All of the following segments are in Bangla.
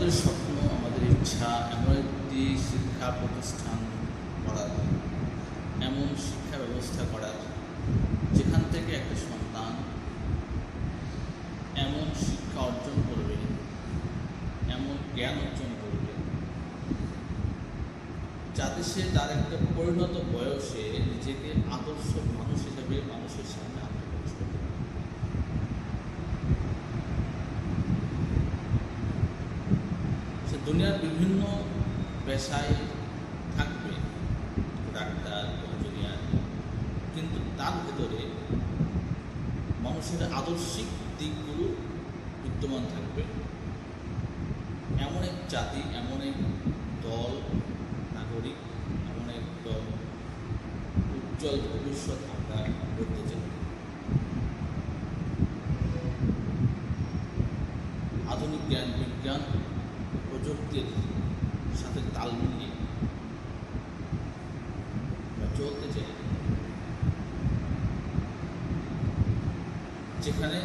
আমাদের স্বপ্ন, আমাদের ইচ্ছা এমন একটি শিক্ষা প্রতিষ্ঠান করার, এমন শিক্ষা ব্যবস্থা করার যেখান থেকে একটা সন্তান এমন শিক্ষা অর্জন করবে, এমন জ্ঞান অর্জন করবে, যাতে সে তার একটা পরিণত বয়সে নিজেকে আদর্শ মানুষ হিসেবে মানুষের সামনে আত্মপ্রকাশ করতে পারে। সে দুনিয়ার বিভিন্ন পেশায় থাকবে, ডাক্তার, ইঞ্জিনিয়ার, কিন্তু তার ভেতরে মানুষের আদর্শিক দিকগুলো বিদ্যমান থাকবে। এমন এক জাতি, এমন এক দল, নাগরিক, এমন এক উজ্জ্বল ভবিষ্যৎ আমরা করতে চাই। আধুনিক জ্ঞান, বিজ্ঞান, প্রযুক্তির সাথে তাল মিলিয়ে চলতে চাই, যেখানে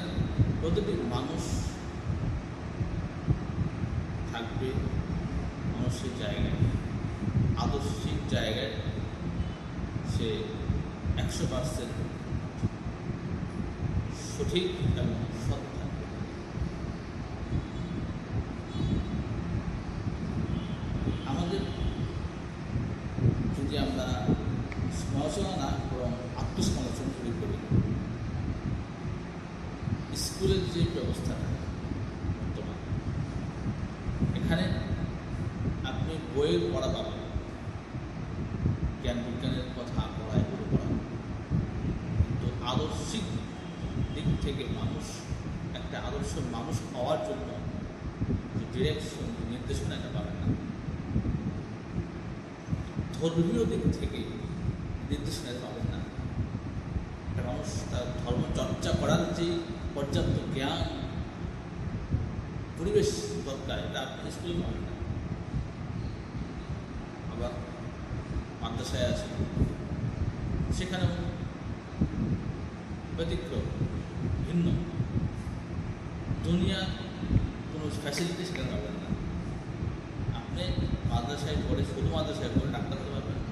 প্রতিটি মানুষ থাকবে মানুষের জায়গায়, আদর্শিক জায়গায় সে 100% সঠিক এবং সৎ থাকবে। আমাদের যদি আমরা সমালোচনা না বরং আত্মসমালোচনা শুরু করি, স্কুলের যে ব্যবস্থাটা বর্তমান, এখানে আপনি বইয়ের পড়া পাবেন, জ্ঞান বিজ্ঞানের কথা পড়ায় বলে পড়া, কিন্তু আদর্শিক দিক থেকে মানুষ একটা আদর্শ মানুষ হওয়ার জন্য যে ডিরেকশন, নির্দেশনা, এটা পাবেন না। ধর্মীয় দিক থেকে নির্দেশনা পাবেন না। একটা মানুষ তার ধর্ম চর্চা করার যে পর্যাপ্ত জ্ঞান, পরিবেশ দরকার, এটা আপনি স্কুলে পাবেন না। আবার মাদ্রাসায় আছে, সেখানেও ব্যতিক্রম, ভিন্ন। দুনিয়ার কোনো ফ্যাসিলিটি সেখানে পাবেন না। আপনি মাদ্রাসায় পড়ে, শুধু মাদ্রাসায় পড়ে ডাক্তার হতে পারবেন না,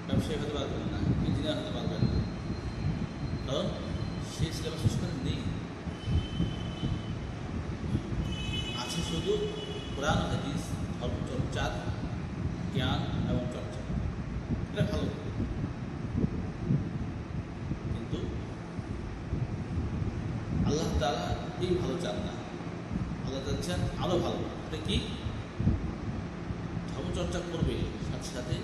ব্যবসায়ী হতে পারবেন না, ইঞ্জিনিয়ার হতে পারবেন না, কারণ সেই সিলেবাস সেখানে নেই। আছে শুধু কোরআন, হাদিস, ধর্মচর্চার জ্ঞান এবং চর্চা। এটা ভালো, কিন্তু আল্লাহ তাআলা এই ভালো চান না। আল্লাহ চাচ্ছেন আরও ভালো। এটা কি? ধর্মচর্চা করবে, সাথে সাথে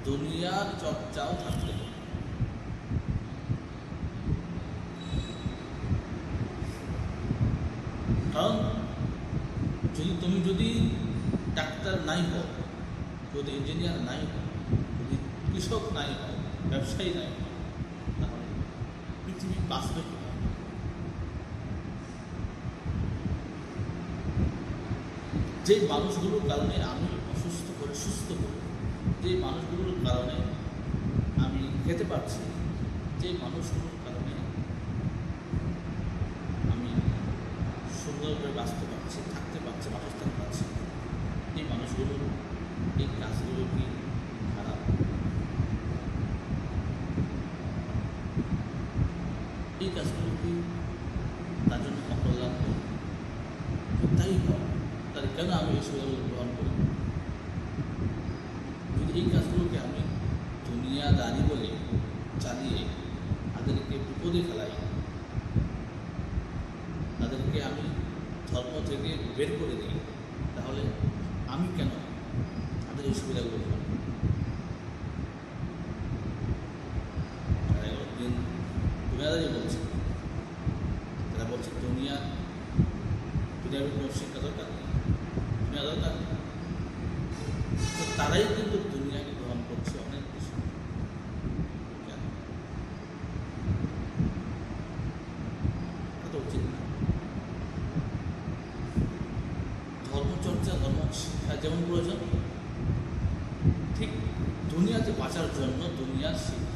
দুনিয়ার চর্চাও থাকতে হবে। কারণ যদি ডাক্তার নাই হও, যদি ইঞ্জিনিয়ার নাই হও, যদি কৃষক নাই হও, ব্যবসায়ী নাই হও, তাহলে পৃথিবী বাঁচবে কীভাবে? যে মানুষগুলোর কারণে আমি অসুস্থ করে সুস্থ করি, যে মানুষগুলোর কারণে আমি খেতে পারছি, যে মানুষগুলোর কারণে আমি সুন্দরভাবে বাঁচতে পারছি, থাকতে পারছি, বাসস্থান পাচ্ছি, এই মানুষগুলোর এই কাজগুলো কি খারাপ? এই কাজগুলো কি তার জন্য অকল্যাণ? তাই হয়, তাহলে কেন আমি এই সুযোগগুলো গ্রহণ করি? যদি এই কাজগুলোকে আমি দুনিয়াদারি বলে চালিয়ে তাদেরকে বিপদে ফেলাই, তাদেরকে আমি ধর্ম থেকে বের করে দিই, তাহলে আমি কেন তাদের এই সুবিধাগুলো পাব? দিন দুনিয়াদারি বলছে, তারা বলছে দুনিয়ার কোনো শিক্ষা দরকার নেই, দুনিয়া দরকার নেই। তো তারাই কিন্তু দুনিয়াকে গ্রহণ করছে অনেক বেশি। কেন? এটা তো উচিত না। ধর্মচর্চা, ধর্ম শিক্ষা যেমন প্রয়োজন, ঠিক দুনিয়াতে বাঁচার জন্য দুনিয়ার শিক্ষা